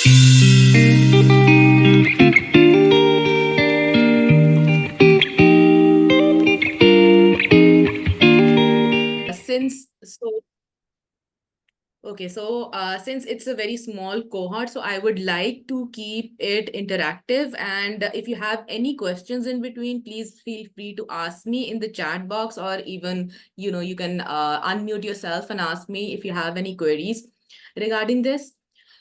Since so Okay, so since it's a very small cohort, so I would like to keep it interactive. And if you have any questions in between, please feel free to ask me in the chat box, or even, you can unmute yourself and ask me if you have any queries regarding this.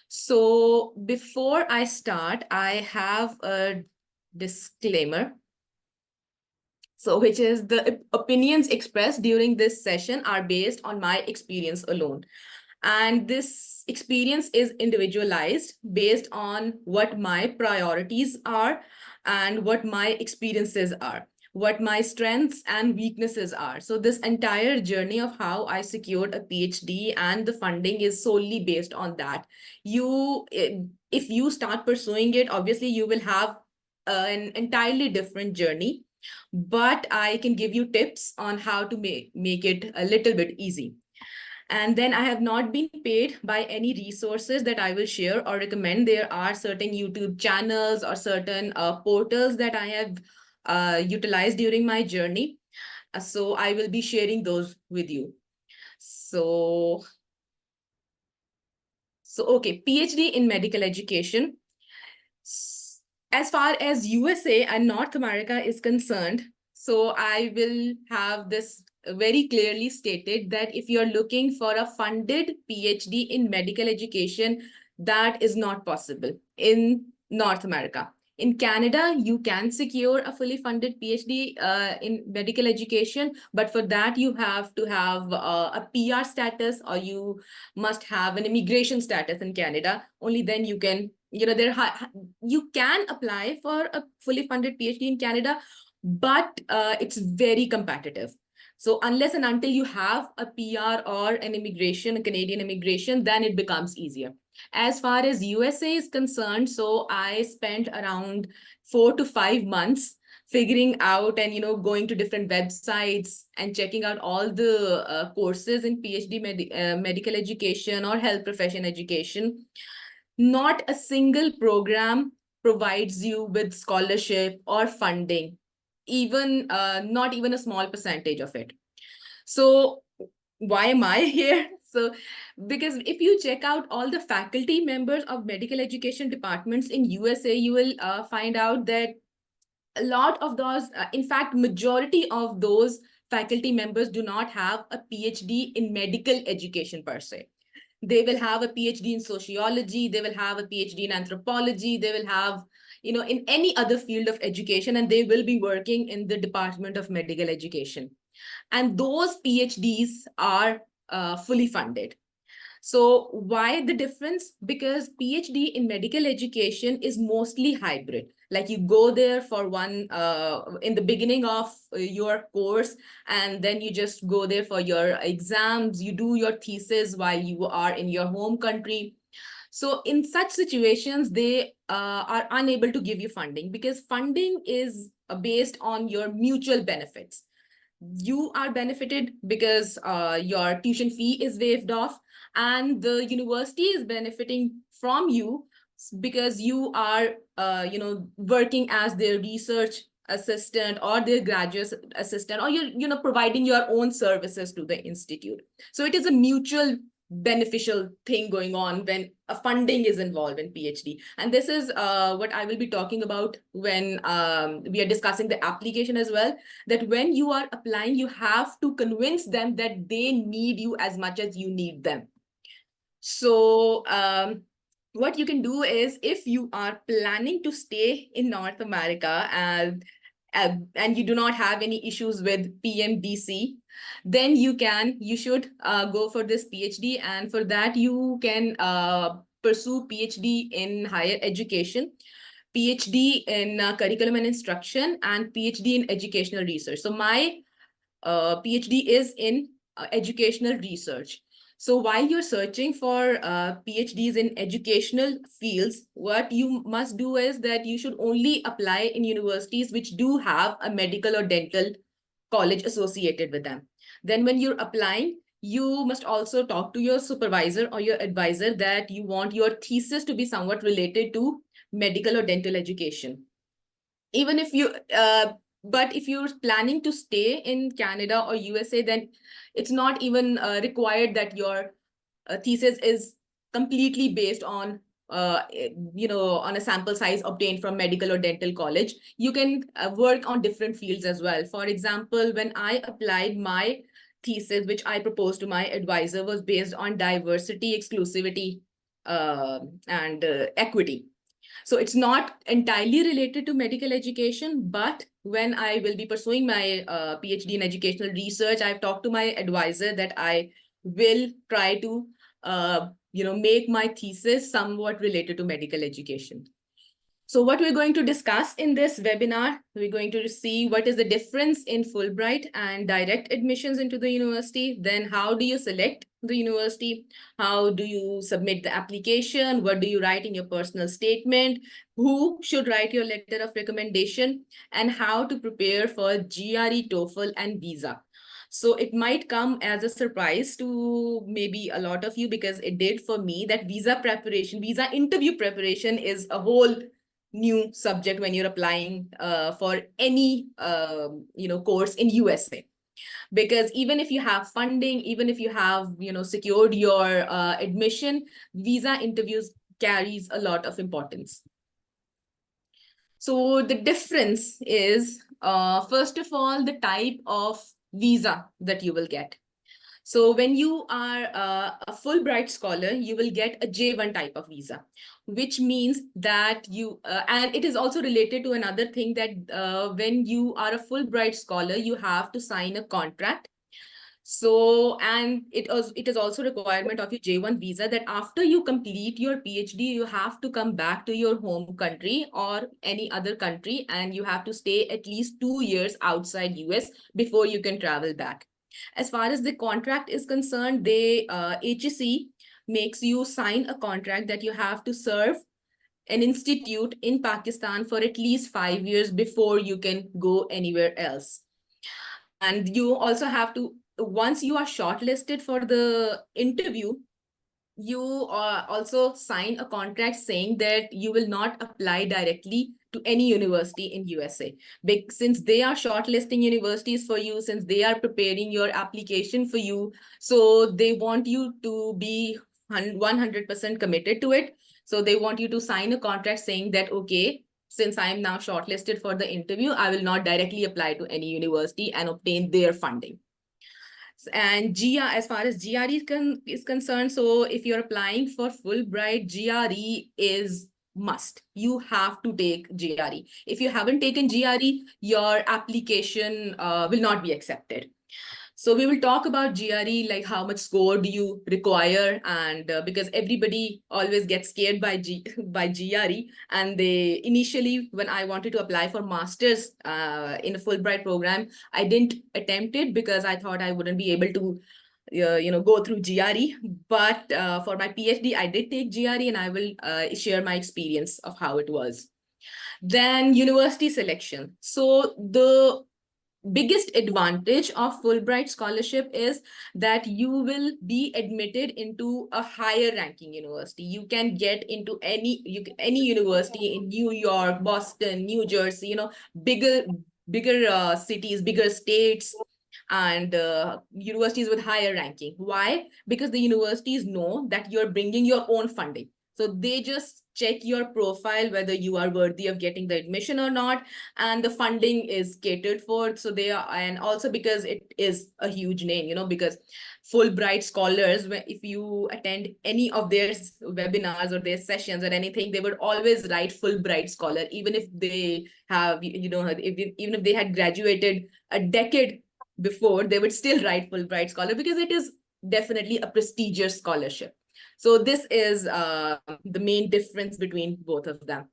So before I start, I have a disclaimer. So, which is the opinions expressed during this session are based on my experience alone. And this experience is individualized based on what my priorities are and what my experiences are, what my strengths and weaknesses are. So, this entire journey of how I secured a PhD and the funding is solely based on that. If you start pursuing it, obviously, you will have an entirely different journey, but I can give you tips on how to make it a little bit easy. And then I have not been paid by any resources that I will share or recommend. There are certain YouTube channels or certain portals that I have utilized during my journey. So I will be sharing those with you. So okay, PhD in medical education. As far as USA and North America is concerned, so I will have this very clearly stated that if you're looking for a funded PhD in medical education, that is not possible in North America. In Canada, you can secure a fully funded PhD in medical education, but for that, you have to have a PR status, or you must have an immigration status in Canada. Only then you can, you can apply for a fully funded PhD in Canada, but it's very competitive. So unless and until you have a PR or an immigration, a Canadian immigration, then it becomes easier. As far as USA is concerned, so I spent around 4 to 5 months figuring out and going to different websites and checking out all the courses in PhD medical education or health profession education. Not a single program provides you with scholarship or funding, even not even a small percentage of it. So why am I here? So because if you check out all the faculty members of medical education departments in USA, you will find out that a lot of those, in fact, majority of those faculty members do not have a PhD in medical education per se. They will have a PhD in sociology, they will have a PhD in anthropology, they will have, in any other field of education, and they will be working in the Department of Medical Education. And those PhDs are fully funded. So why the difference? Because PhD in medical education is mostly hybrid. Like you go there for one in the beginning of your course, and then you just go there for your exams. You do your thesis while you are in your home country. So in such situations, they are unable to give you funding because funding is based on your mutual benefits. You are benefited because your tuition fee is waived off, and the university is benefiting from you because you are working as their research assistant or their graduate assistant, or you're providing your own services to the institute. So it is a mutual beneficial thing going on when a funding is involved in PhD. And this is what I will be talking about when we are discussing the application as well, that when you are applying, you have to convince them that they need you as much as you need them. So what you can do is, if you are planning to stay in North America and you do not have any issues with PMDC, then you should go for this PhD. And for that, you can pursue PhD in higher education, PhD in curriculum and instruction, and PhD in educational research. So my PhD is in educational research. So while you're searching for PhDs in educational fields, what you must do is that you should only apply in universities which do have a medical or dental college associated with them. Then when you're applying, you must also talk to your supervisor or your advisor that you want your thesis to be somewhat related to medical or dental education. Even if you, but if you're planning to stay in Canada or USA, then it's not even required that your thesis is completely based on on a sample size obtained from medical or dental college. You can work on different fields as well. For example, when I applied my thesis, which I proposed to my advisor, was based on diversity, exclusivity, and equity. So it's not entirely related to medical education, but when I will be pursuing my PhD in educational research, I've talked to my advisor that I will try to make my thesis somewhat related to medical education. So what we're going to discuss in this webinar, we're going to see what is the difference in Fulbright and direct admissions into the university. Then how do you select the university? How do you submit the application? What do you write in your personal statement? Who should write your letter of recommendation? And how to prepare for GRE, TOEFL, and visa. So it might come as a surprise to maybe a lot of you, because it did for me, that visa preparation, visa interview preparation is a whole new subject when you're applying for any course in USA. Because even if you have funding, even if you have secured your admission, visa interviews carries a lot of importance. So the difference is, first of all, the type of visa that you will get. So when you are a Fulbright scholar, you will get a J1 type of visa, which means that you, and it is also related to another thing, that when you are a Fulbright scholar, you have to sign a contract. So, and it is also requirement of your J1 visa that after you complete your PhD, you have to come back to your home country or any other country, and you have to stay at least 2 years outside US before you can travel back. As far as the contract is concerned, HEC makes you sign a contract that you have to serve an institute in Pakistan for at least 5 years before you can go anywhere else. And you also have to, once you are shortlisted for the interview, you also sign a contract saying that you will not apply directly to any university in USA. Since they are shortlisting universities for you, since they are preparing your application for you, so they want you to be 100% committed to it. So they want you to sign a contract saying that, okay, since I am now shortlisted for the interview, I will not directly apply to any university and obtain their funding. And as far as GRE is concerned, so if you're applying for Fulbright, GRE is must. You have to take GRE. If you haven't taken GRE, your application will not be accepted. So we will talk about GRE, like how much score do you require, and because everybody always gets scared by GRE, and they initially, when I wanted to apply for masters in a Fulbright program, I didn't attempt it because I thought I wouldn't be able to go through GRE. But for my PhD, I did take GRE, and I will share my experience of how it was. Then university selection. So the biggest advantage of Fulbright scholarship is that you will be admitted into a higher ranking university. You can get into any university in New York, Boston, New Jersey, bigger cities, bigger states, and universities with higher ranking. Why? Because the universities know that you're bringing your own funding. So they just check your profile, whether you are worthy of getting the admission or not, and the funding is catered for. So they are, and also because it is a huge name, because Fulbright scholars, if you attend any of their webinars or their sessions or anything, they would always write Fulbright scholar, even if they have, even if they had graduated a decade before, they would still write Fulbright scholar because it is definitely a prestigious scholarship. So this is the main difference between both of them.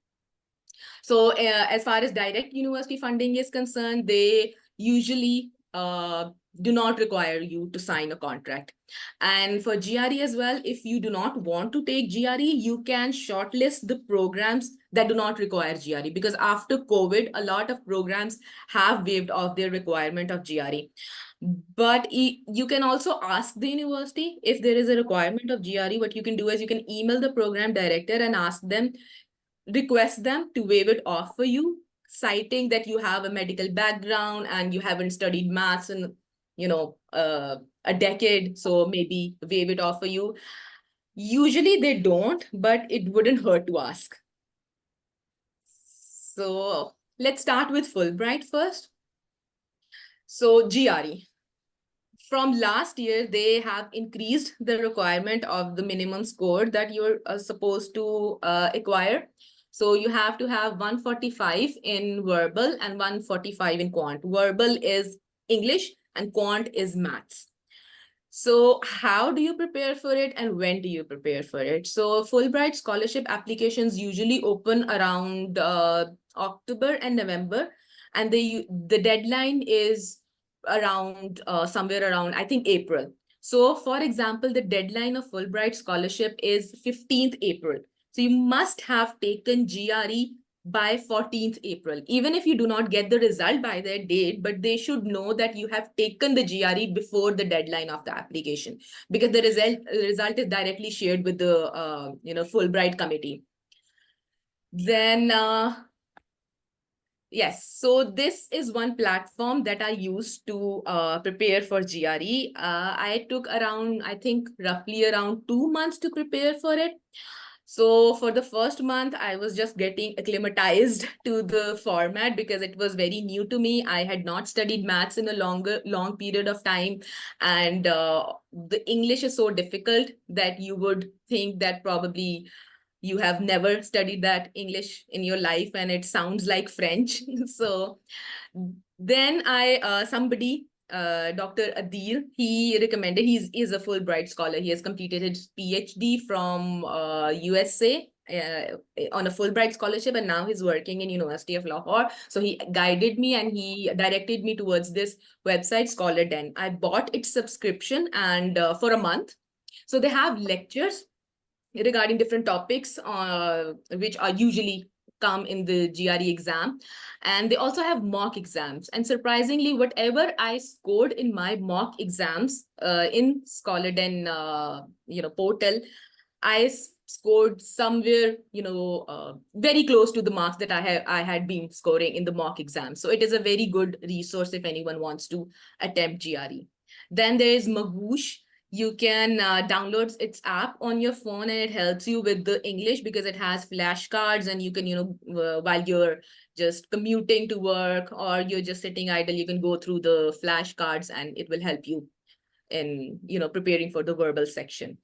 So as far as direct university funding is concerned, they usually do not require you to sign a contract. And for GRE as well, if you do not want to take GRE, you can shortlist the programs that do not require GRE, because after COVID, a lot of programs have waived off their requirement of GRE. But you can also ask the university if there is a requirement of GRE. What you can do is you can email the program director and ask them, request them to waive it off for you, citing that you have a medical background and you haven't studied maths in, a decade, so maybe waive it off for you. Usually they don't, but it wouldn't hurt to ask. So let's start with Fulbright first. So GRE. From last year, they have increased the requirement of the minimum score that you're supposed to acquire. So you have to have 145 in verbal and 145 in quant. Verbal is English and quant is maths. So how do you prepare for it and when do you prepare for it? So Fulbright scholarship applications usually open around October and November, and the deadline is around somewhere around, I think, April. So for example, the deadline of Fulbright scholarship is 15th April. So you must have taken GRE by 14th April, even if you do not get the result by that date, but they should know that you have taken the GRE before the deadline of the application, because the result is directly shared with the Fulbright committee. Then yes, so this is one platform that I used to prepare for GRE. I took around, I think, roughly around 2 months to prepare for it. So for the first month, I was just getting acclimatized to the format because it was very new to me. I had not studied maths in a long period of time. And the English is so difficult that you would think that probably you have never studied that English in your life and it sounds like French. So then somebody, Dr. Adil, he recommended, he's a Fulbright scholar. He has completed his PhD from USA on a Fulbright scholarship, and now he's working in University of Lahore. So he guided me and he directed me towards this website, Scholar Den. I bought its subscription and for a month. So they have lectures regarding different topics which are usually come in the GRE exam, and they also have mock exams. And surprisingly, whatever I scored in my mock exams in Scholar Den portal, I scored somewhere very close to the marks that I had been scoring in the mock exam. So it is a very good resource if anyone wants to attempt GRE. Then there is Magoosh. You can download its app on your phone, and it helps you with the English because it has flashcards, and you can, while you're just commuting to work or you're just sitting idle, you can go through the flashcards and it will help you in, preparing for the verbal section.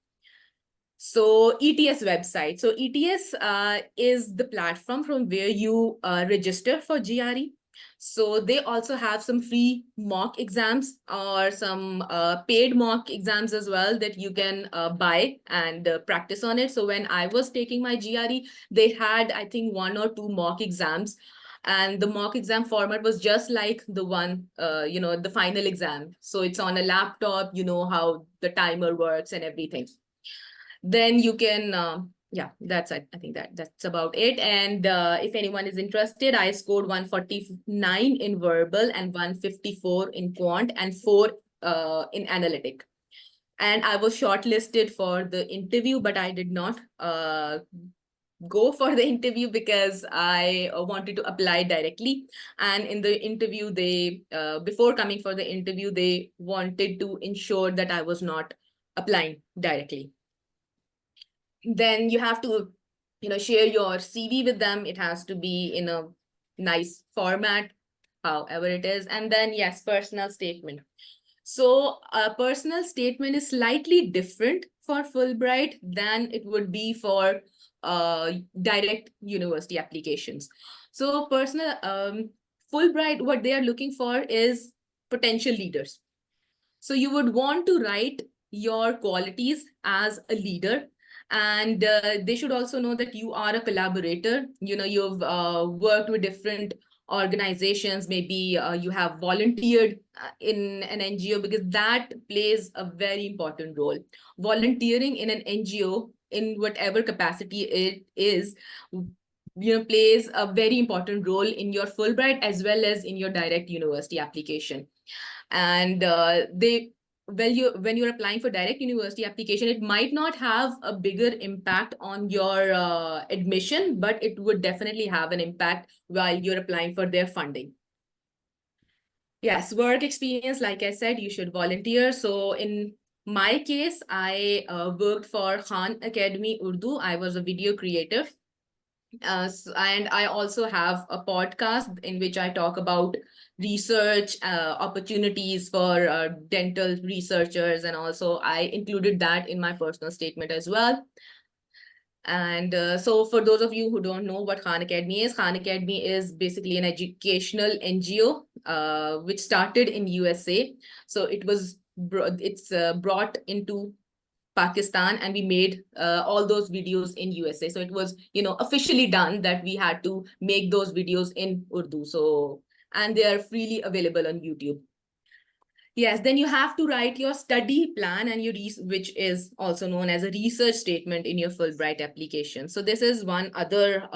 So ETS website. So ETS is the platform from where you register for GRE. So they also have some free mock exams or some paid mock exams as well that you can buy and practice on it. So when I was taking my GRE, they had, I think, 1 or 2 mock exams. And the mock exam format was just like the one, the final exam. So it's on a laptop, you know how the timer works and everything. Then you can yeah, that's I think that's about it. And if anyone is interested, I scored 149 in verbal and 154 in quant and 4 in analytic. And I was shortlisted for the interview, but I did not go for the interview because I wanted to apply directly. And in the interview, they before coming for the interview, they wanted to ensure that I was not applying directly. Then you have to, share your CV with them. It has to be in a nice format, however it is. And then, yes, personal statement. So a personal statement is slightly different for Fulbright than it would be for direct university applications. So personal Fulbright, what they are looking for is potential leaders. So you would want to write your qualities as a leader, and they should also know that you are a collaborator. You've worked with different organizations, maybe you have volunteered in an NGO, because that plays a very important role. Volunteering in an NGO in whatever capacity it is, plays a very important role in your Fulbright as well as in your direct university application. And they when you're applying for direct university application, it might not have a bigger impact on your admission, but it would definitely have an impact while you're applying for their funding. Yes, work experience, like I said, you should volunteer. So in my case, I worked for Khan Academy Urdu. I was a video creator. And I also have a podcast in which I talk about research opportunities for dental researchers. And also I included that in my personal statement as well. And so for those of you who don't know what Khan Academy is basically an educational NGO which started in USA. So it's brought into Pakistan, and we made all those videos in USA. So it was, officially done that we had to make those videos in Urdu. So, and they are freely available on YouTube. Yes, then you have to write your study plan and which is also known as a research statement in your Fulbright application. So this is one other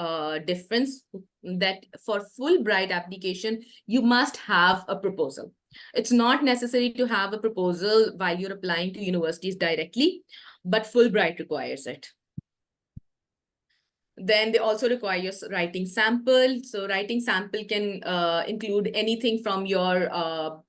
difference, that for Fulbright application, you must have a proposal. It's not necessary to have a proposal while you're applying to universities directly, but Fulbright requires it. Then they also require your writing sample. So writing sample can include anything from your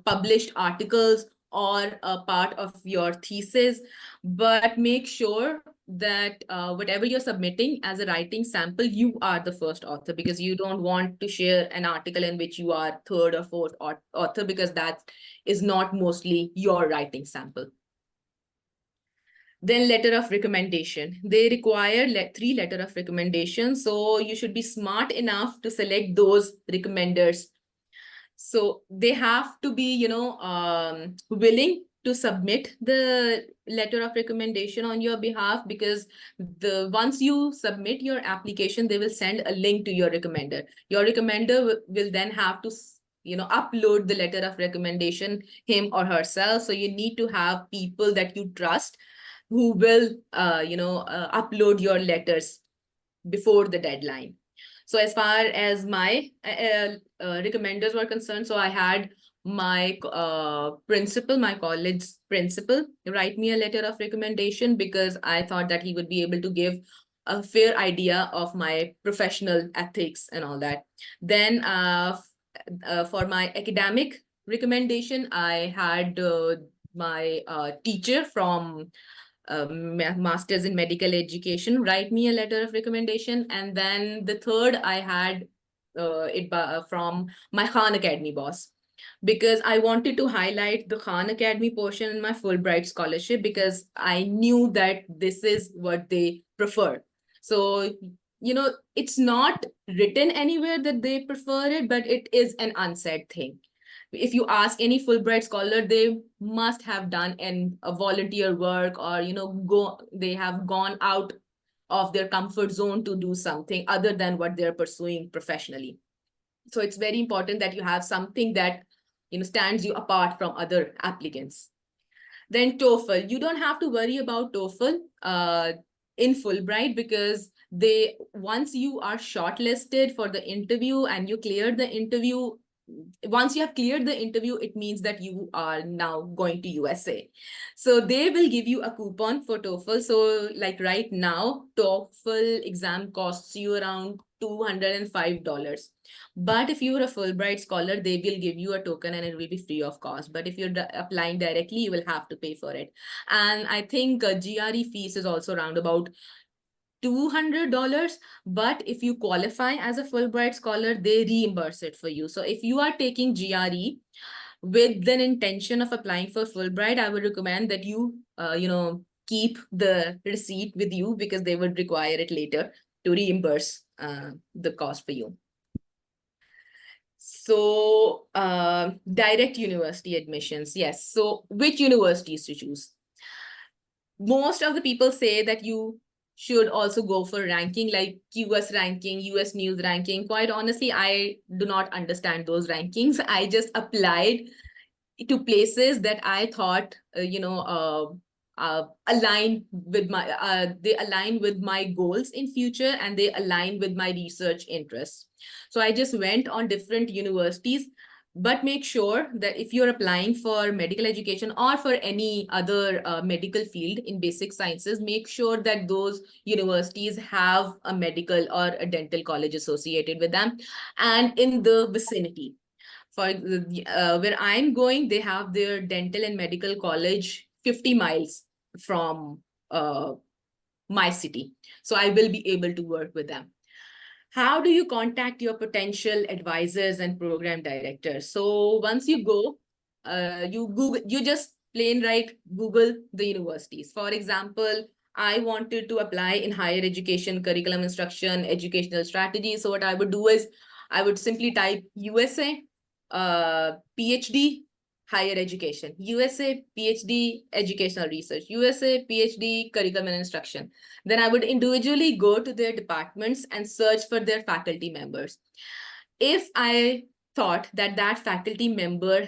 published articles or a part of your thesis, but make sure that whatever you're submitting as a writing sample, you are the first author, because you don't want to share an article in which you are third or fourth author, because that is not mostly your writing sample. Then letter of recommendation. They require 3 letter of recommendation. So you should be smart enough to select those recommenders. So they have to be, willing to submit the letter of recommendation on your behalf, because once you submit your application, they will send a link to your recommender. Your recommender will then have to upload the letter of recommendation, him or herself. So you need to have people that you trust who will upload your letters before the deadline. So as far as my recommenders were concerned, so I had my principal, my college principal, write me a letter of recommendation, because I thought that he would be able to give a fair idea of my professional ethics and all that. Then for my academic recommendation, I had my teacher from master's in medical education write me a letter of recommendation. And then the third, I had from my Khan Academy boss, because I wanted to highlight the Khan Academy portion in my Fulbright scholarship, because I knew that this is what they prefer. So it's not written anywhere that they prefer it, but it is an unsaid thing. If you ask any Fulbright scholar, they must have done a volunteer work, or they have gone out of their comfort zone to do something other than what they're pursuing professionally. So it's very important that you have something that stands you apart from other applicants. Then TOEFL, you don't have to worry about TOEFL in Fulbright, because once you are shortlisted for the interview and you clear the interview, once you have cleared the interview, it means that you are now going to USA. So they will give you a coupon for TOEFL. So like right now, TOEFL exam costs you around $205. But if you're a Fulbright scholar, they will give you a token and it will be free of cost. But if you're applying directly, you will have to pay for it. And I think GRE fees is also around about $200, but if you qualify as a Fulbright scholar, they reimburse it for you. So if you are taking GRE with an intention of applying for Fulbright, I would recommend that you, keep the receipt with you, because they would require it later to reimburse the cost for you. So direct university admissions, yes. So which universities to choose? Most of the people say that you should also go for ranking like QS ranking, US News ranking. Quite honestly, I do not understand those rankings. I just applied to places that I thought, they align with my goals in future, and they align with my research interests. So I just went on different universities, but make sure that if you're applying for medical education or for any other medical field in basic sciences, make sure that those universities have a medical or a dental college associated with them and in the vicinity. For where I'm going, they have their dental and medical college 50 miles from my city. So I will be able to work with them. How do you contact your potential advisors and program directors? So once you go, you just plain write Google the universities. For example, I wanted to apply in higher education, curriculum instruction, educational strategy. So what I would do is I would simply type USA, PhD, higher education, USA, PhD, educational research, USA, PhD, curriculum and instruction. Then I would individually go to their departments and search for their faculty members. If I thought that that faculty member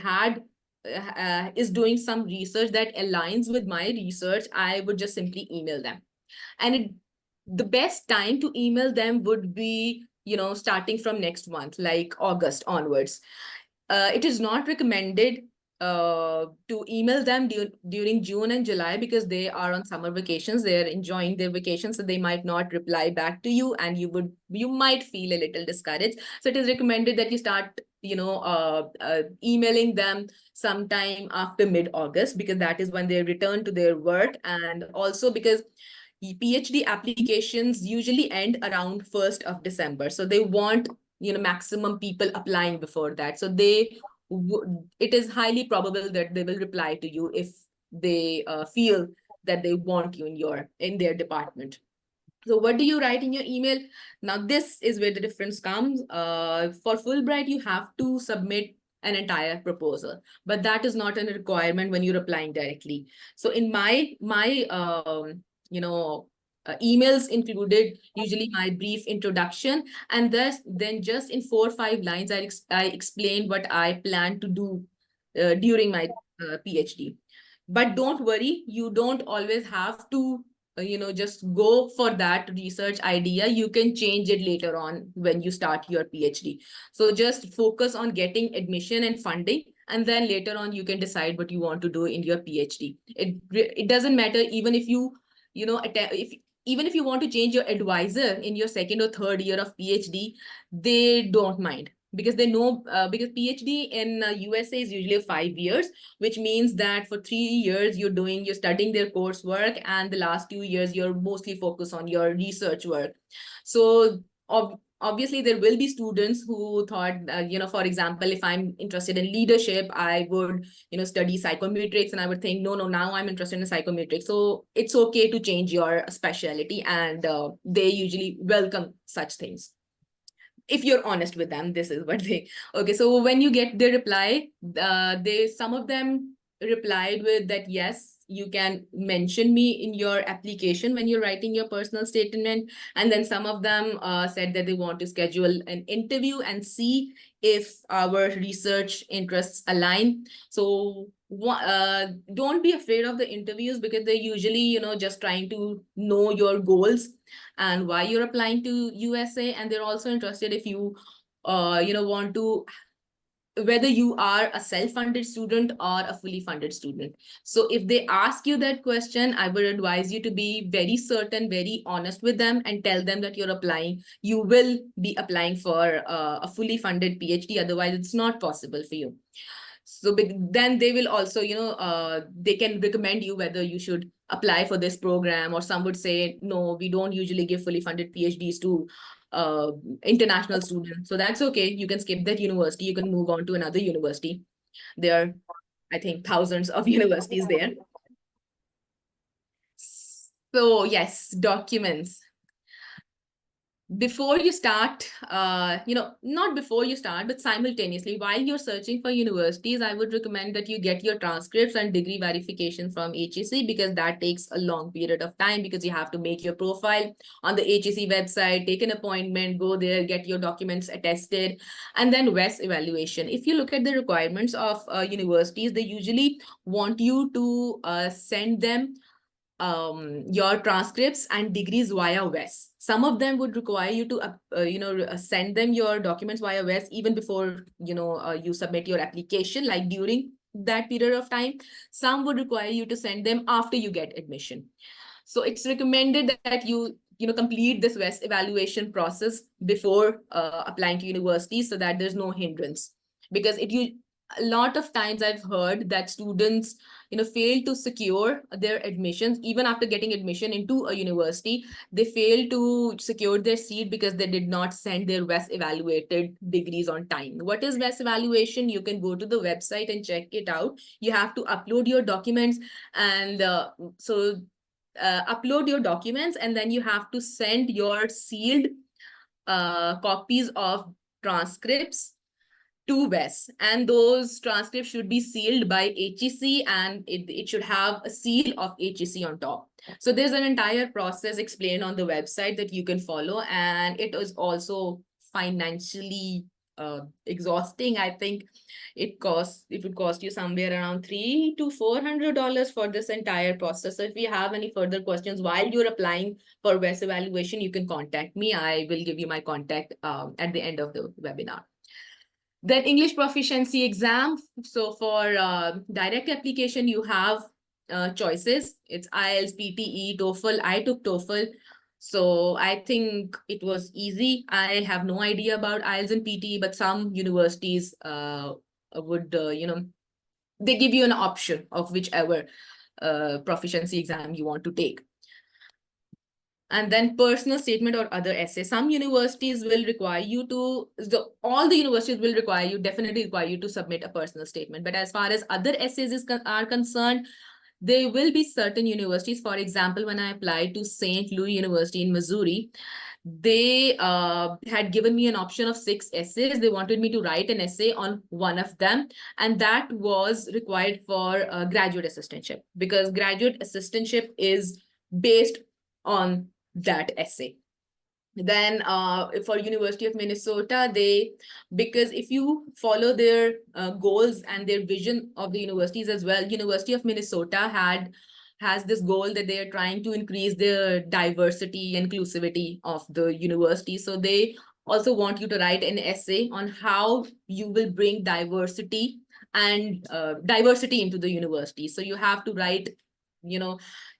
is doing some research that aligns with my research, I would just simply email them. And the best time to email them would be, starting from next month, like August onwards. It is not recommended to email them during June and July because they are on summer vacations. They're enjoying their vacations, so they might not reply back to you, and you might feel a little discouraged. So it is recommended that you start, emailing them sometime after mid-August, because that is when they return to their work, and also because PhD applications usually end around 1st of December. So they want, maximum people applying before that. So it is highly probable that they will reply to you if they feel that they want you in their department. So what do you write in your email? Now, this is where the difference comes. For Fulbright, you have to submit an entire proposal, but that is not a requirement when you're applying directly. So in my emails included usually my brief introduction, and then just in 4 or 5 lines, I explained what I plan to do during my PhD. But don't worry, you don't always have to just go for that research idea. You can change it later on when you start your PhD. So just focus on getting admission and funding, and then later on you can decide what you want to do in your PhD. It doesn't matter, even if even if you want to change your advisor in your second or third year of PhD, they don't mind, because they know, because PhD in USA is usually 5 years, which means that for 3 years you're studying their coursework, and the last 2 years you're mostly focused on your research work. So obviously there will be students who thought, for example, if I'm interested in leadership, I would, study psychometrics, and I would think, no, now I'm interested in psychometrics. So it's okay to change your specialty, and they usually welcome such things. If you're honest with them, this is what they, okay. So when you get the reply, some of them replied with that, yes, you can mention me in your application when you're writing your personal statement. And then some of them said that they want to schedule an interview and see if our research interests align. So don't be afraid of the interviews, because they're usually, just trying to know your goals and why you're applying to USA. And they're also interested if you, want to, whether you are a self-funded student or a fully funded student. So if they ask you that question, I would advise you to be very certain, very honest with them, and tell them that you will be applying for a fully funded PhD. Otherwise, it's not possible for you. So then they will also, they can recommend you whether you should apply for this program, or some would say, no, we don't usually give fully funded PhDs to international students. So that's okay. You can skip that university. You can move on to another university. There are, I think, thousands of universities there. So yes, documents. before you start, not before you start, but simultaneously, while you're searching for universities, I would recommend that you get your transcripts and degree verification from HEC, because that takes a long period of time, because you have to make your profile on the HEC website, take an appointment, go there, get your documents attested, and then WES evaluation. If you look at the requirements of universities, they usually want you to send them your transcripts and degrees via WES. Some of them would require you to send them your documents via WES even before you submit your application, like during that period of time. Some would require you to send them after you get admission. So it's recommended that you complete this WES evaluation process before applying to universities, so that there's no hindrance. Because a lot of times I've heard that students fail to secure their admissions even after getting admission into a university. They fail to secure their seat because they did not send their WES evaluated degrees on time. What is WES evaluation? You can go to the website and check it out. You have to upload your documents, and upload your documents, and then you have to send your sealed copies of transcripts to WES, and those transcripts should be sealed by HEC, and it should have a seal of HEC on top. So there's an entire process explained on the website that you can follow, and it is also financially exhausting. I think it would cost you somewhere around $300 to $400 for this entire process. So if you have any further questions while you're applying for WES evaluation, you can contact me. I will give you my contact at the end of the webinar. Then English proficiency exam. So for direct application, you have choices. It's IELTS, PTE, TOEFL. I took TOEFL. So I think it was easy. I have no idea about IELTS and PTE, but some universities would, they give you an option of whichever proficiency exam you want to take. And then personal statement or other essay. Some universities will require you to, all the universities will definitely require you to submit a personal statement. But as far as other essays are concerned, there will be certain universities. For example, when I applied to St. Louis University in Missouri, they had given me an option of 6 essays. They wanted me to write an essay on one of them, and that was required for graduate assistantship, because graduate assistantship is based on that essay. Then for University of Minnesota, because if you follow their goals and their vision of the universities as well, University of Minnesota has this goal that they are trying to increase the diversity, inclusivity of the university. So they also want you to write an essay on how you will bring diversity and diversity into the university. So you have to write,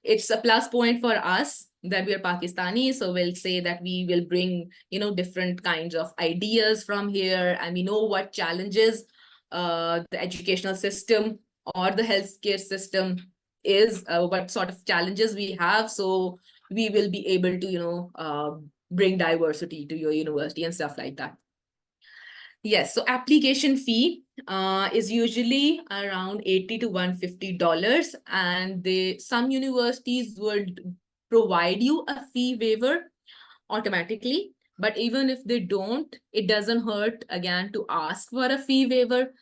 it's a plus point for us that we are Pakistani. So we'll say that we will bring, different kinds of ideas from here. And we know what challenges the educational system or the healthcare system is, what sort of challenges we have. So we will be able to, bring diversity to your university and stuff like that. Yes, so application fee is usually around $80 to $150, and some universities would provide you a fee waiver automatically. But even if they don't, it doesn't hurt again to ask for a fee waiver.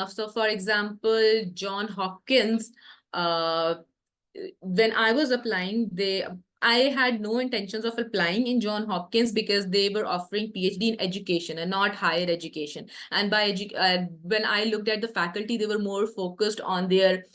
So for example, John Hopkins, when I was applying, I had no intentions of applying in John Hopkins because they were offering PhD in education and not higher education. And when I looked at the faculty, they were more focused on their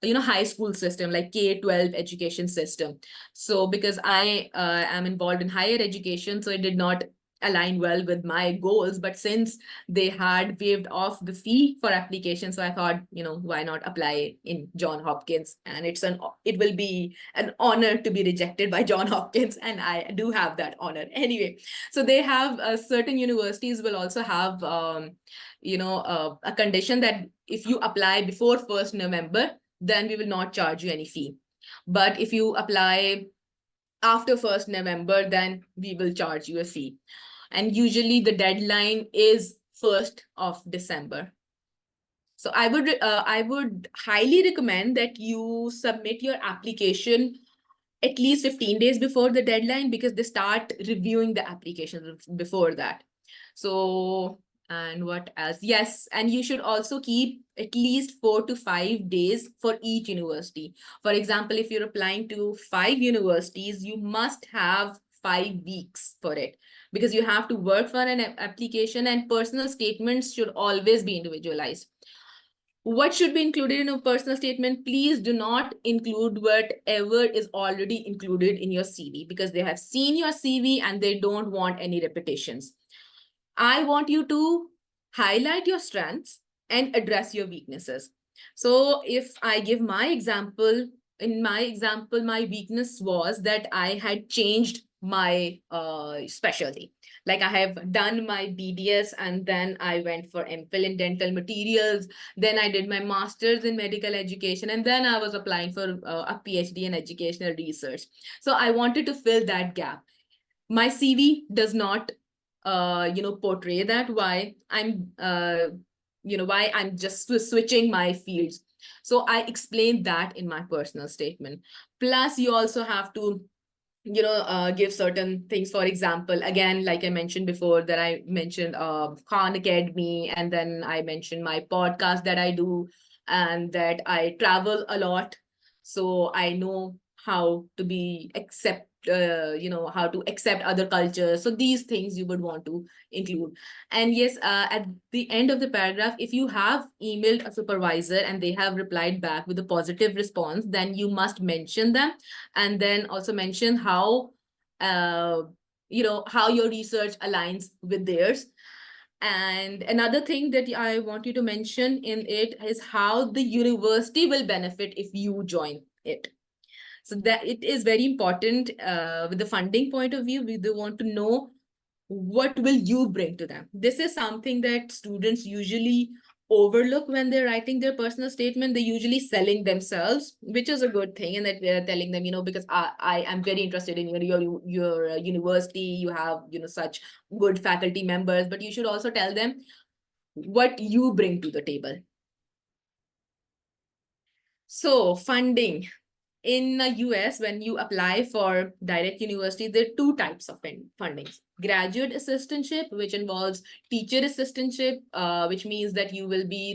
high school system, like K-12 education system. So because I am involved in higher education, so it did not align well with my goals. But since they had waived off the fee for application, so I thought, why not apply in John Hopkins? And it will be an honor to be rejected by John Hopkins, and I do have that honor anyway. So they have certain universities will also have a condition that if you apply before 1st November, then we will not charge you any fee. But if you apply after 1st November, then we will charge you a fee. And usually the deadline is 1st of December. So I would highly recommend that you submit your application at least 15 days before the deadline, because they start reviewing the applications before that. So, and what else? Yes, and you should also keep at least 4 to 5 days for each university. For example, if you're applying to 5 universities, you must have 5 weeks for it, because you have to work for an application, and personal statements should always be individualized. What should be included in a personal statement? Please do not include whatever is already included in your CV, because they have seen your CV and they don't want any repetitions. I want you to highlight your strengths and address your weaknesses. So if I give my example, in my example, my weakness was that I had changed my specialty. Like I have done my BDS and then I went for MPhil in dental materials. Then I did my master's in medical education, and then I was applying for a PhD in educational research. So I wanted to fill that gap. My CV does not portray that, why I'm just switching my fields. So I explained that in my personal statement. Plus you also have to give certain things. For example, again, like I mentioned before, that I mentioned Khan Academy, and then I mentioned my podcast that I do, and that I travel a lot, so I know how to be accept how to accept other cultures. So these things you would want to include. And yes, at the end of the paragraph, if you have emailed a supervisor and they have replied back with a positive response, then you must mention them, and then also mention how how your research aligns with theirs. And another thing that I want you to mention in it is how the university will benefit if you join it. So that it is very important with the funding point of view. We do want to know what will you bring to them. This is something that students usually overlook when they're writing their personal statement. They're usually selling themselves, which is a good thing, and that we're telling them, because I am very interested in your university. You have such good faculty members, but you should also tell them what you bring to the table. So funding. In the US, when you apply for direct university, there are two types of fundings. Graduate assistantship, which involves teacher assistantship, which means that you will be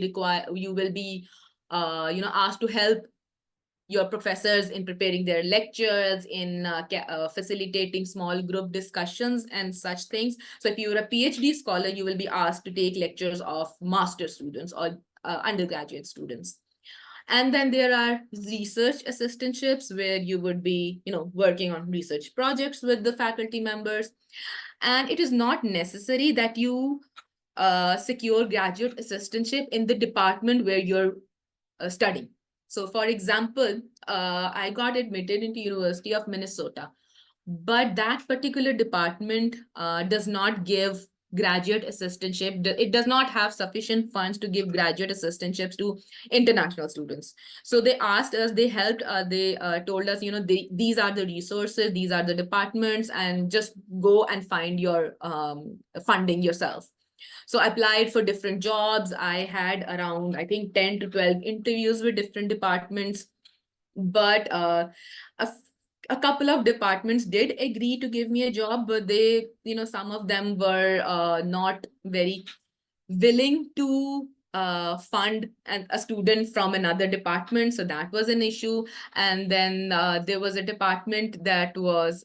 asked to help your professors in preparing their lectures, in facilitating small group discussions and such things. So if you're a PhD scholar, you will be asked to take lectures of master students or undergraduate students. And then there are research assistantships, where you would be, working on research projects with the faculty members. And it is not necessary that you secure graduate assistantship in the department where you're studying. So for example, I got admitted into University of Minnesota, but that particular department does not give graduate assistantship. It does not have sufficient funds to give graduate assistantships to international students. So they asked us, they helped, they told us, these are the resources, these are the departments, and just go and find your funding yourself. So I applied for different jobs. I had around, I think, 10 to 12 interviews with different departments. But a couple of departments did agree to give me a job, but they, some of them were not very willing to fund a student from another department. So that was an issue. And then there was a department that was,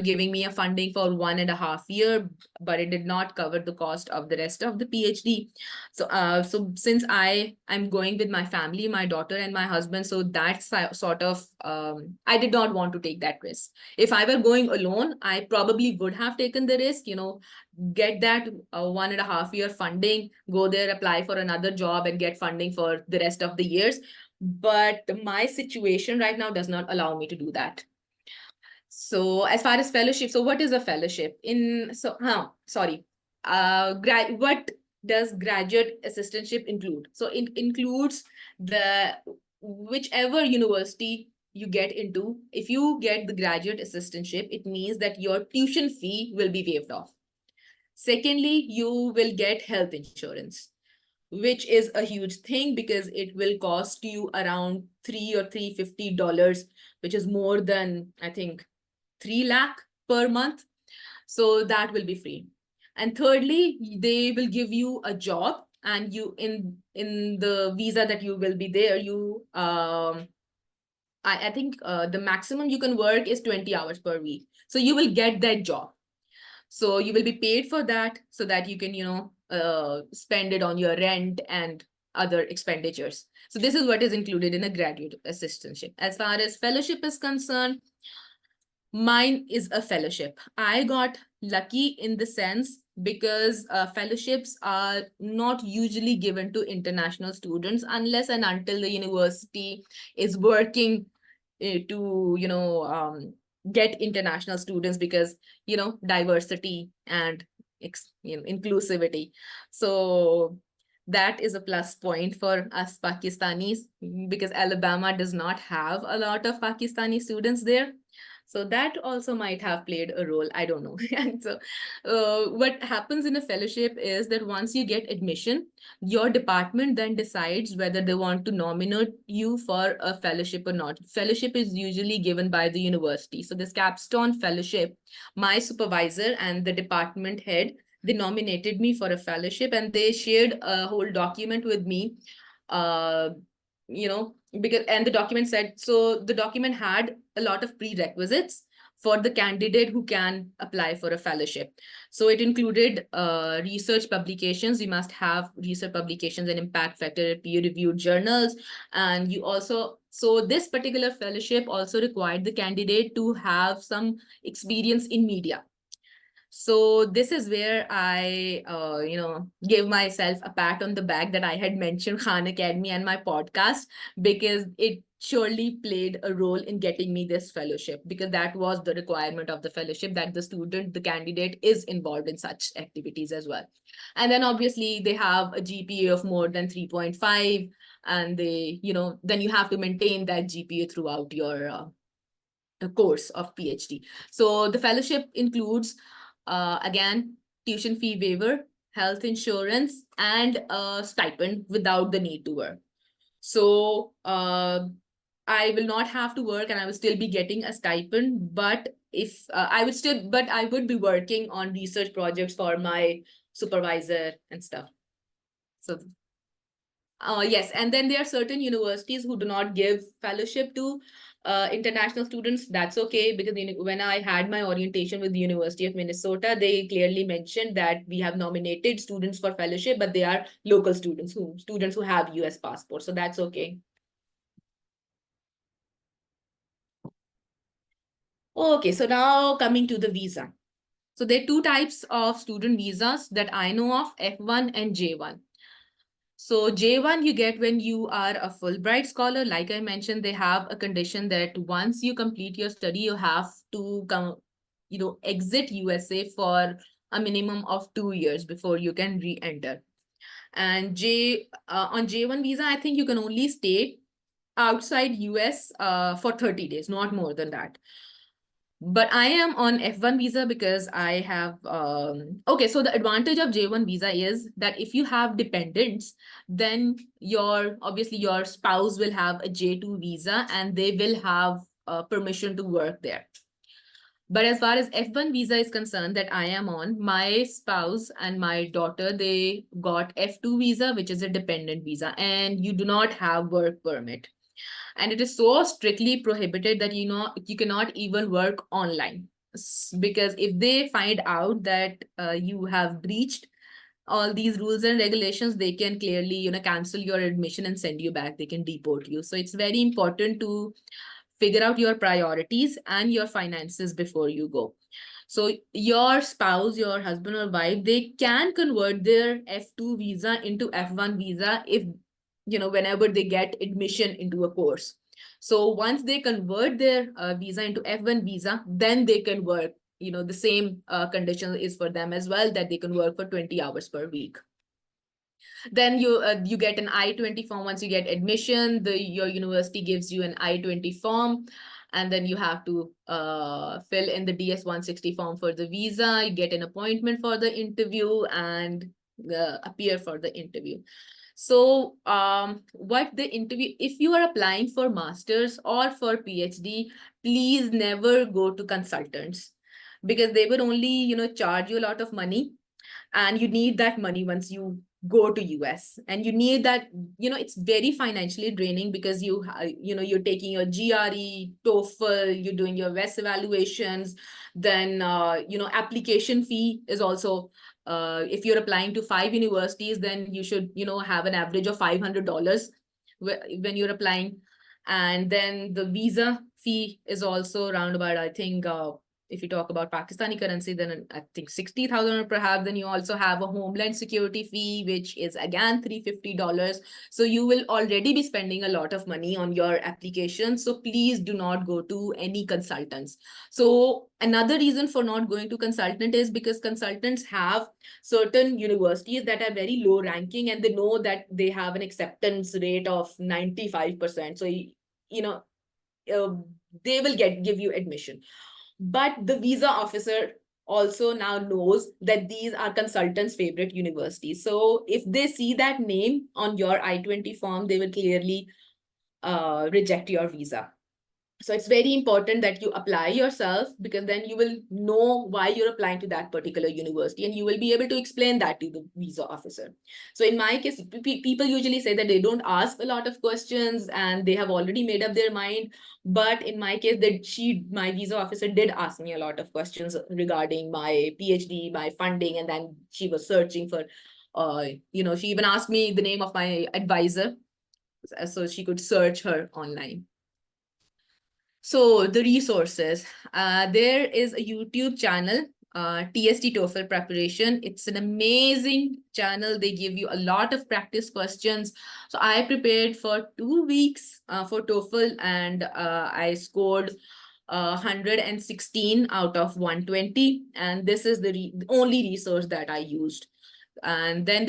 giving me a funding for 1.5 years, but it did not cover the cost of the rest of the PhD. So since I'm going with my family, my daughter and my husband, so that's sort of, I did not want to take that risk. If I were going alone, I probably would have taken the risk, get that 1.5 year funding, go there, apply for another job, and get funding for the rest of the years. But my situation right now does not allow me to do that. So as far as fellowship, so what is a fellowship? What does graduate assistantship include? So it includes the whichever university you get into. If you get the graduate assistantship, it means that your tuition fee will be waived off. Secondly, you will get health insurance. which is a huge thing because it will cost you around $350, which is more than, I think, 3 lakh per month. So that will be free. And thirdly, they will give you a job, and you in the visa that you will be there, you I think the maximum you can work is 20 hours per week. So you will get that job. So you will be paid for that so that you can, spend it on your rent and other expenditures. So this is what is included in a graduate assistantship. As far as fellowship is concerned, mine is a fellowship. I got lucky in the sense because fellowships are not usually given to international students unless and until the university is working to get international students, because diversity and inclusivity. So that is a plus point for us Pakistanis, because Alabama does not have a lot of Pakistani students there. So that also might have played a role. I don't know. And so what happens in a fellowship is that once you get admission, your department then decides whether they want to nominate you for a fellowship or not. Fellowship is usually given by the university. So this capstone fellowship, my supervisor and the department head, they nominated me for a fellowship, and they shared a whole document with me. Uh, because, and the document said, so the document had a lot of prerequisites for the candidate who can apply for a fellowship. So it included research publications. You must have research publications and impact factor peer-reviewed journals. And you also, so this particular fellowship also required the candidate to have some experience in media. So this is where I, gave myself a pat on the back that I had mentioned Khan Academy and my podcast, because it surely played a role in getting me this fellowship, because that was the requirement of the fellowship, that the student, the candidate, is involved in such activities as well. And then obviously they have a GPA of more than 3.5, and they, then you have to maintain that GPA throughout your course of PhD. So the fellowship includes, again, tuition fee waiver, health insurance, and a stipend without the need to work. So I will not have to work, and I will still be getting a stipend. But if I would be working on research projects for my supervisor and stuff. So yes, and then there are certain universities who do not give fellowship to international students. That's okay, because when I had my orientation with the University of Minnesota, they clearly mentioned that we have nominated students for fellowship, but they are local students who have US passports. So that's okay. Okay, so now coming to the visa. So there are two types of student visas that I know of, F1 and J1. So J1 you get when you are a Fulbright scholar. Like I mentioned, they have a condition that once you complete your study, you have to come, exit USA for a minimum of 2 years before you can re-enter. And on J1 visa, I think you can only stay outside US for 30 days, not more than that. But I am on F1 visa because I have, okay, so the advantage of J1 visa is that if you have dependents, then obviously your spouse will have a J2 visa and they will have permission to work there. But as far as F1 visa is concerned that I am on, my spouse and my daughter, they got F2 visa, which is a dependent visa, and you do not have work permit. And it is so strictly prohibited that you cannot even work online, because if they find out that you have breached all these rules and regulations, they can clearly cancel your admission and send you back. They can deport you. So it's very important to figure out your priorities and your finances before you go. So your spouse, your husband or wife, they can convert their F2 visa into F1 visa if whenever they get admission into a course. So once they convert their visa into F1 visa, then they can work. The same condition is for them as well, that they can work for 20 hours per week. Then you get an I-20 form. Once you get admission, your university gives you an I-20 form, and then you have to fill in the DS-160 form for the visa. You get an appointment for the interview and appear for the interview. So what the interview, if you are applying for masters or for PhD, please never go to consultants, because they will only, charge you a lot of money, and you need that money once you go to US, and you need that, it's very financially draining, because you're taking your GRE, TOEFL, you're doing your WES evaluations, then application fee is also, if you're applying to 5 universities, then you should, have an average of $500 when you're applying. And then the visa fee is also around about, I think, if you talk about Pakistani currency, then I think 60,000 or perhaps. Then you also have a homeland security fee, which is again $350. So you will already be spending a lot of money on your application. So please do not go to any consultants. So another reason for not going to consultant is because consultants have certain universities that are very low ranking, and they know that they have an acceptance rate of 95%. So, uh, they will give you admission. But the visa officer also now knows that these are consultants' favorite universities. So if they see that name on your I-20 form, they will clearly reject your visa. So it's very important that you apply yourself, because then you will know why you're applying to that particular university, and you will be able to explain that to the visa officer. So in my case, people usually say that they don't ask a lot of questions and they have already made up their mind. But in my case, my visa officer did ask me a lot of questions regarding my PhD, my funding, and then she was searching for, she even asked me the name of my advisor so she could search her online. So the resources, there is a YouTube channel, TST TOEFL Preparation. It's an amazing channel. They give you a lot of practice questions. So I prepared for 2 weeks for TOEFL, and I scored 116 out of 120. And this is the only resource that I used. And then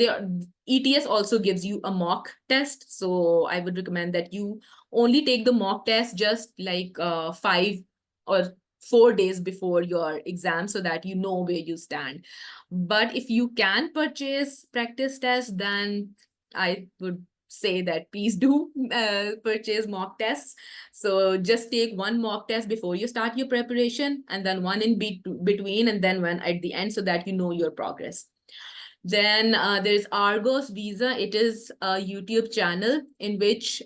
ETS also gives you a mock test. So I would recommend that you only take the mock test just like 5 or 4 days before your exam, so that you know where you stand. But if you can purchase practice tests, then I would say that please do purchase mock tests. So just take one mock test before you start your preparation, and then one in between, and then one at the end, so that you know your progress. Then there's Argos Visa. It is a YouTube channel in which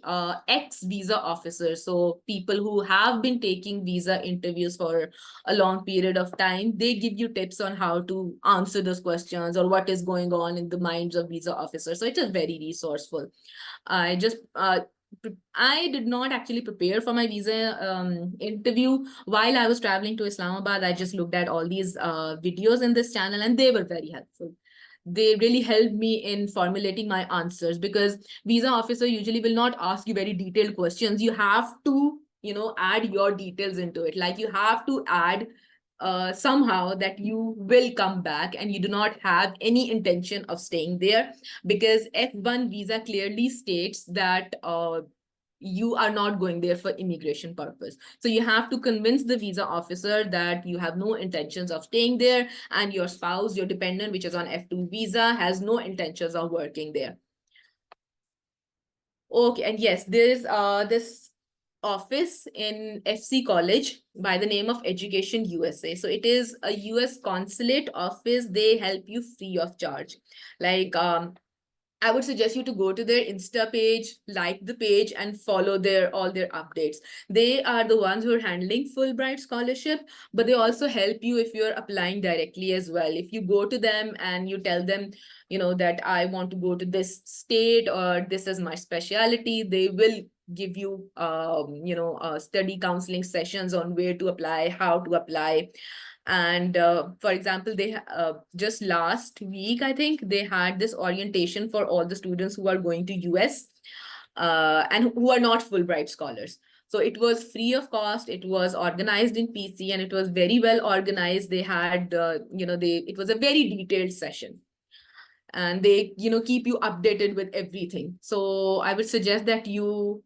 ex-visa officers, so people who have been taking visa interviews for a long period of time, they give you tips on how to answer those questions or what is going on in the minds of visa officers. So it is very resourceful. I did not actually prepare for my visa interview. While I was traveling to Islamabad, I just looked at all these videos in this channel, and they were very helpful. They really helped me in formulating my answers, because visa officer usually will not ask you very detailed questions. You have to, add your details into it. Like you have to add somehow that you will come back and you do not have any intention of staying there, because F1 visa clearly states that you are not going there for immigration purpose. So you have to convince the visa officer that you have no intentions of staying there, and your spouse, your dependent, which is on F2 visa, has no intentions of working there. Okay, and yes, there's this office in FC College by the name of Education USA. So it is a US consulate office. They help you free of charge. Like I would suggest you to go to their Insta page, like the page, and follow all their updates. They are the ones who are handling Fulbright scholarship, but they also help you if you're applying directly as well. If you go to them and you tell them, that I want to go to this state or this is my specialty, they will give you, study counseling sessions on where to apply, how to apply. And for example, they just last week, I think, they had this orientation for all the students who are going to US and who are not Fulbright scholars. So it was free of cost. It was organized in PC, and it was very well organized. They had, it was a very detailed session, and they, keep you updated with everything. So I would suggest that you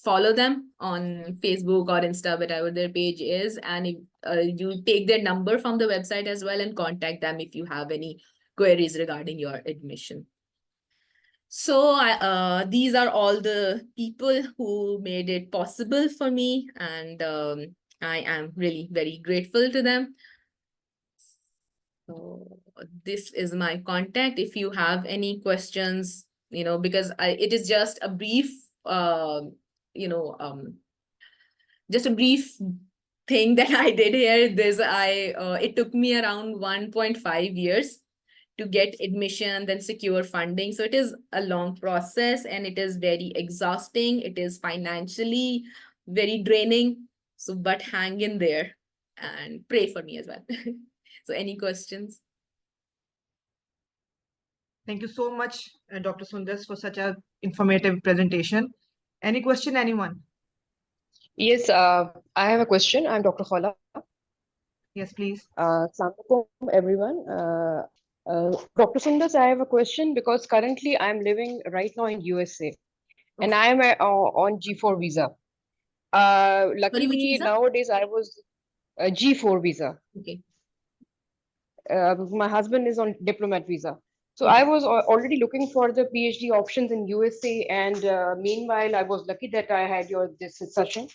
follow them on Facebook or Insta, whatever their page is, and if, you take their number from the website as well and contact them if you have any queries regarding your admission. So these are all the people who made it possible for me, and I am really very grateful to them. So this is my contact. If you have any questions, because it is just a brief, you know, just a brief thing that I did here. It took me around 1.5 years to get admission, then secure funding. So it is a long process and it is very exhausting. It is financially very draining. So, but hang in there and pray for me as well. So any questions? Thank you so much, Dr. Sundar, for such an informative presentation. Any question, anyone? Yes, I have a question. I'm Dr. Khala. Yes, please. Assalamu alaikum, everyone. Dr. Sundar, I have a question because currently I'm living right now in USA and I am on G4 visa. Sorry, which Luckily, visa? nowadays I was G4 visa. Okay. My husband is on diplomat visa. So Okay. I was already looking for the PhD options in USA, and meanwhile, I was lucky that I had this session.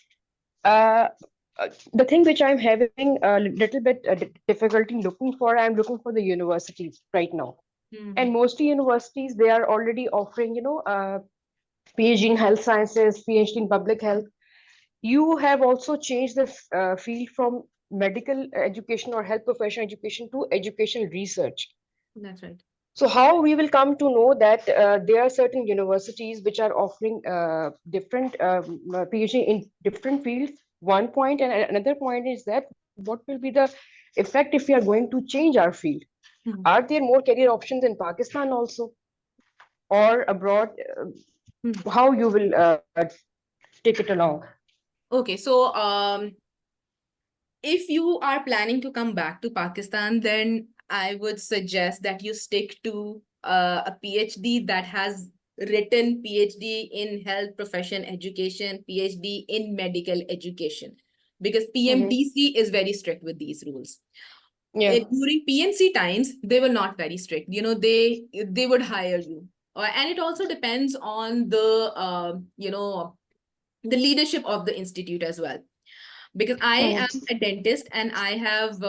The thing which I'm having a little bit difficulty looking for, I'm looking for the universities right now. And mostly universities, they are already offering, PhD in health sciences, PhD in public health. You have also changed the field from medical education or health professional education to educational research. That's right. So how we will come to know that there are certain universities which are offering different PhD in different fields. One point, and another point is that what will be the effect if we are going to change our field? Are there more career options in Pakistan also or abroad? How you will take it along? Okay, so if you are planning to come back to Pakistan, then I would suggest that you stick to a PhD that has written PhD in health profession education, PhD in medical education, because PMTC is very strict with these rules. Yeah. During PMC times, they were not very strict. They would hire you, and it also depends on the the leadership of the institute as well. Because I am a dentist and I have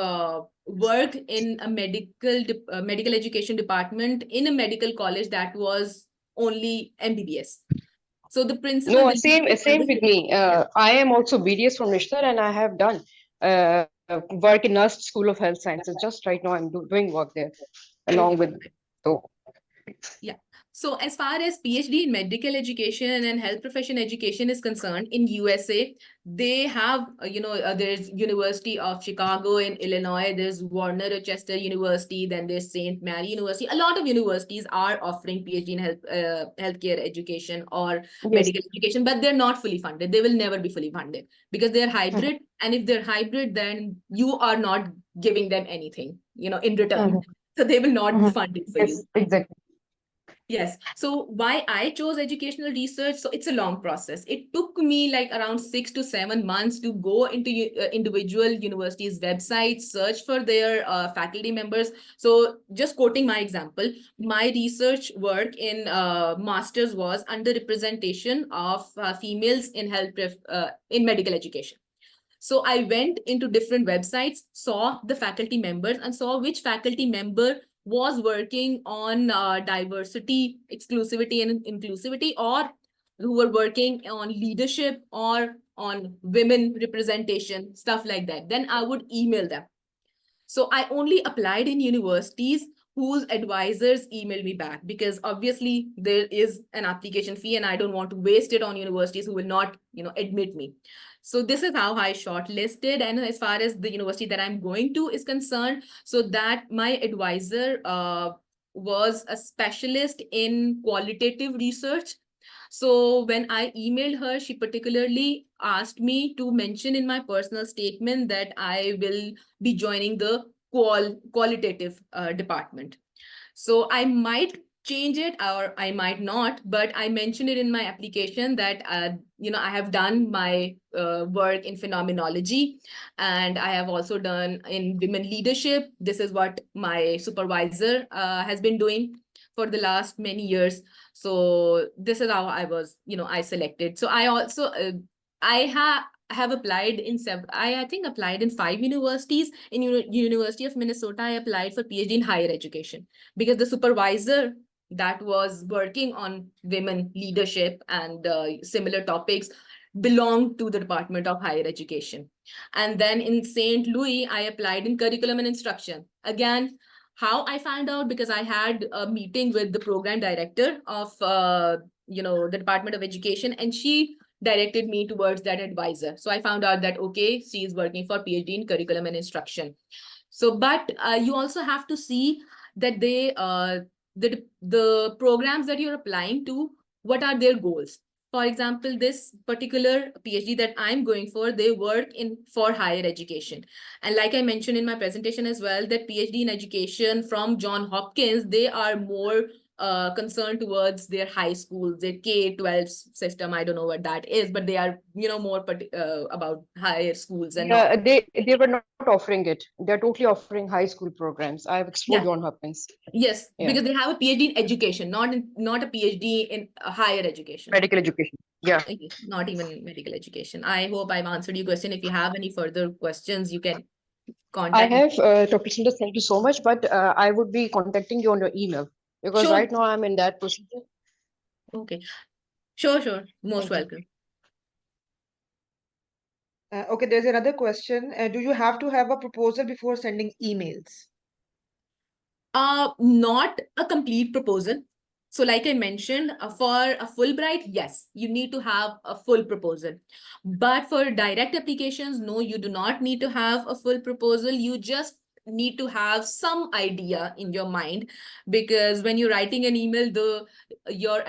worked in a medical education department in a medical college that was only MBBS. So the principal. No, same with me. I am also BDS from Nishtar, and I have done work in Nurse School of Health Sciences. Just right now, I'm doing work there along with. So, yeah. So as far as PhD in medical education and health profession education is concerned, in USA, they have, there's University of Chicago in Illinois, there's Warner Rochester University, then there's St. Mary University. A lot of universities are offering PhD in healthcare education or medical education, but they're not fully funded. They will never be fully funded because they're hybrid. And if they're hybrid, then you are not giving them anything, in return. So they will not fund it for you. Exactly. Yes. So why I chose educational research? So it's a long process. It took me like around 6 to 7 months to go into individual universities' websites, search for their faculty members. So just quoting my example, my research work in master's was under representation of females in in medical education. So I went into different websites, saw the faculty members and saw which faculty member was working on diversity, exclusivity and inclusivity, or who were working on leadership or on women representation, stuff like that. Then I would email them. So I only applied in universities whose advisors emailed me back, because obviously there is an application fee and I don't want to waste it on universities who will not, admit me. So this is how I shortlisted. And as far as the university that I'm going to is concerned, so that my advisor was a specialist in qualitative research. So when I emailed her, she particularly asked me to mention in my personal statement that I will be joining the qualitative department. So I might change it or I might not, but I mentioned it in my application that, I have done my work in phenomenology and I have also done in women leadership. This is what my supervisor has been doing. for the last many years. So this is how I was, I selected. So I also, I have applied in I think applied in 5 universities. In University of Minnesota, I applied for PhD in higher education because the supervisor that was working on women leadership and similar topics belonged to the Department of Higher Education. And then in St. Louis, I applied in curriculum and instruction. Again, how I found out, because I had a meeting with the program director of the Department of Education, and she directed me towards that advisor. So I found out that, okay, she is working for PhD in curriculum and instruction. So, but you also have to see that they the programs that you're applying to, what are their goals? For example, this particular PhD that I'm going for, they work for higher education. And like I mentioned in my presentation as well, that PhD in education from Johns Hopkins, they are more concerned towards their high schools, their K-12 system. I don't know what that is, but they are, more about higher schools and Yeah, they were not offering it. They're totally offering high school programs. I've explored Yeah. Johns Hopkins. Yes, Yeah. because they have a PhD in education, not a PhD in higher education. Medical education. Yeah. Okay, not even medical education. I hope I've answered your question. If you have any further questions, you can I contact me. have, Dr. Sundar, thank you so much, but I would be contacting you on your email because Sure. right now I'm in that procedure. Okay. Sure. Most Thank you. welcome. Okay, there's another question. Do you have to have a proposal before sending emails? Not a complete proposal. So like I mentioned, for a Fulbright, yes, you need to have a full proposal. But for direct applications, no, you do not need to have a full proposal. You just need to have some idea in your mind, because when you're writing an email, your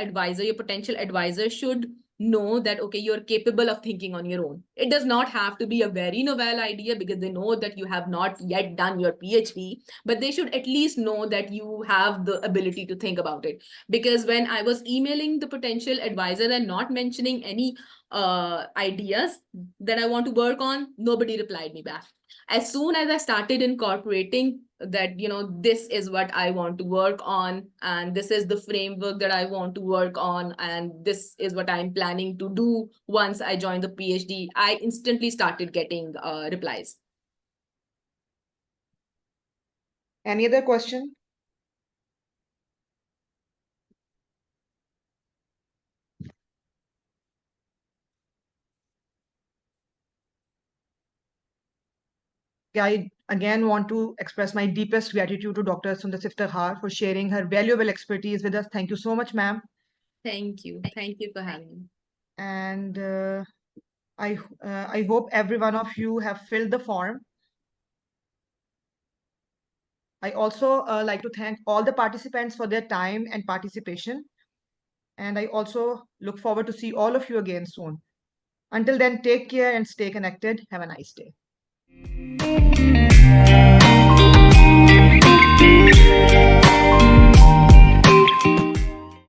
potential advisor should know that, okay, you're capable of thinking on your own. It does not have to be a very novel idea, because they know that you have not yet done your PhD, but they should at least know that you have the ability to think about it. Because when I was emailing the potential advisor and not mentioning any ideas that I want to work on, nobody replied me back. As soon as I started incorporating that, this is what I want to work on, and this is the framework that I want to work on, and this is what I'm planning to do once I join the PhD, I instantly started getting replies. Any other question? I again want to express my deepest gratitude to Dr. Sundar Siftahar for sharing her valuable expertise with us. Thank you so much, ma'am. Thank you for having me. And I hope every one of you have filled the form. I also like to thank all the participants for their time and participation. And I also look forward to see all of you again soon. Until then, take care and stay connected. Have a nice day.